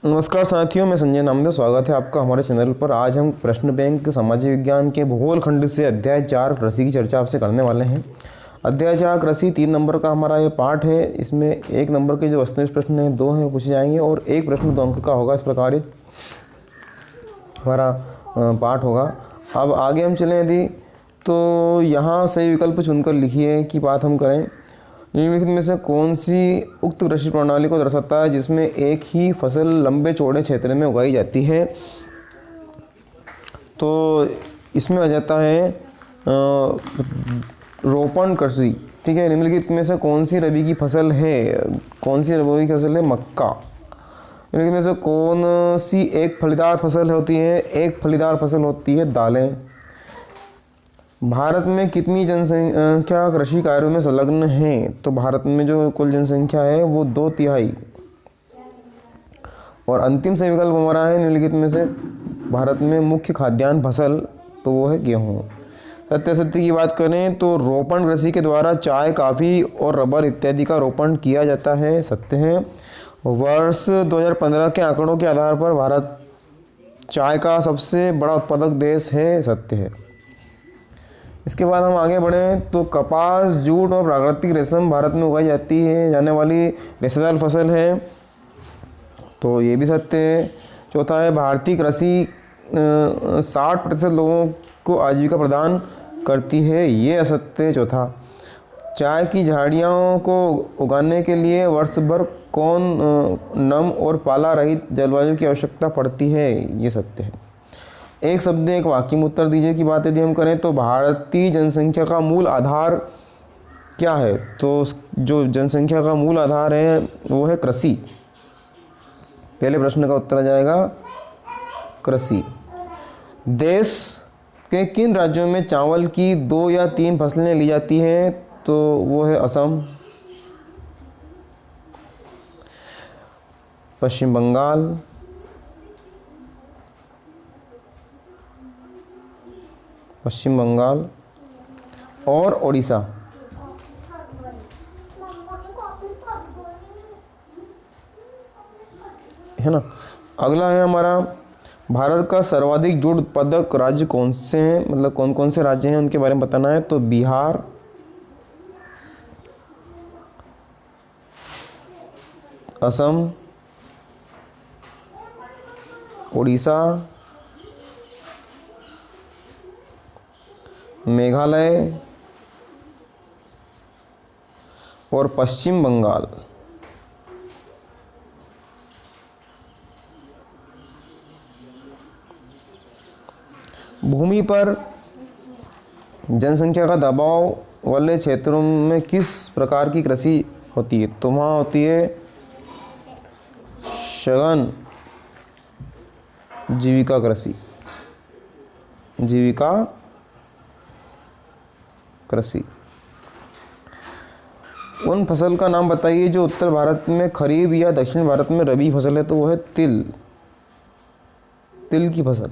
नमस्कार साथियों, मैं संजय नामदेव। स्वागत है आपका हमारे चैनल पर। आज हम प्रश्न बैंक सामाजिक विज्ञान के भूगोल खंड से अध्याय 4 कृषि की चर्चा आपसे करने वाले हैं। अध्याय 4 कृषि 3 नंबर का हमारा ये पाठ है। इसमें 1 नंबर के जो वस्तुनिष्ठ प्रश्न हैं 2 हैं पूछे जाएंगे और 1 प्रश्न 2 अंक का होगा। इस प्रकार ये हमारा पाठ होगा। अब आगे हम चलें यदि तो यहाँ सही विकल्प चुनकर लिखिए कि बात हम करें। निम्नलिखित में से कौन सी उक्त कृषि प्रणाली को दर्शाता है जिसमें एक ही फसल लंबे चौड़े क्षेत्र में उगाई जाती है? तो इसमें आ जाता है रोपण कृषि। ठीक है। निम्नलिखित में से कौन सी रबी की फसल है? कौन सी रबी की फसल है? मक्का। निम्नलिखित में से कौन सी एक फलीदार फसल होती है? एक फलीदार फसल होती है दालें। भारत में कितनी जनसंख्या कृषि कार्यों में संलग्न है? तो भारत में जो कुल जनसंख्या है वो 2/3। और अंतिम सही विकल्प हमारा है निम्नलिखित में से भारत में मुख्य खाद्यान्न फसल, तो वो है गेहूँ। सत्य की बात करें तो रोपण कृषि के द्वारा चाय, कॉफ़ी और रबर इत्यादि का रोपण किया जाता है। सत्य है। वर्ष 2015 के आंकड़ों के आधार पर भारत चाय का सबसे बड़ा उत्पादक देश है। सत्य है। इसके बाद हम आगे बढ़ें तो कपास, जूट और प्राकृतिक रेशम भारत में उगाई जाने वाली रेशेदार फसल है, तो ये भी सत्य है। चौथा है भारतीय कृषि 60% लोगों को आजीविका प्रदान करती है, ये असत्य है। चौथा, चाय की झाड़ियों को उगाने के लिए वर्ष भर कौन नम और पाला रहित जलवायु की आवश्यकता पड़ती है? ये सत्य है। एक शब्द एक वाक्य में उत्तर दीजिए की बात यदि हम करें तो भारतीय जनसंख्या का मूल आधार क्या है? तो जो जनसंख्या का मूल आधार है वो है कृषि। पहले प्रश्न का उत्तर आ जाएगा कृषि। देश के किन राज्यों में चावल की 2 या 3 फसलें ली जाती हैं? तो वो है असम, पश्चिम बंगाल, और ओडिशा। है ना। अगला है हमारा भारत का सर्वाधिक जूट उत्पादक राज्य कौन से हैं? मतलब कौन कौन से राज्य हैं उनके बारे में बताना है। तो बिहार, असम, ओडिशा, मेघालय और पश्चिम बंगाल। भूमि पर जनसंख्या का दबाव वाले क्षेत्रों में किस प्रकार की कृषि होती है? तो वहाँ होती है सघन जीविका कृषि। उन फसल का नाम बताइए जो उत्तर भारत में खरीफ या दक्षिण भारत में रबी फसल है। तो वो है तिल की फसल।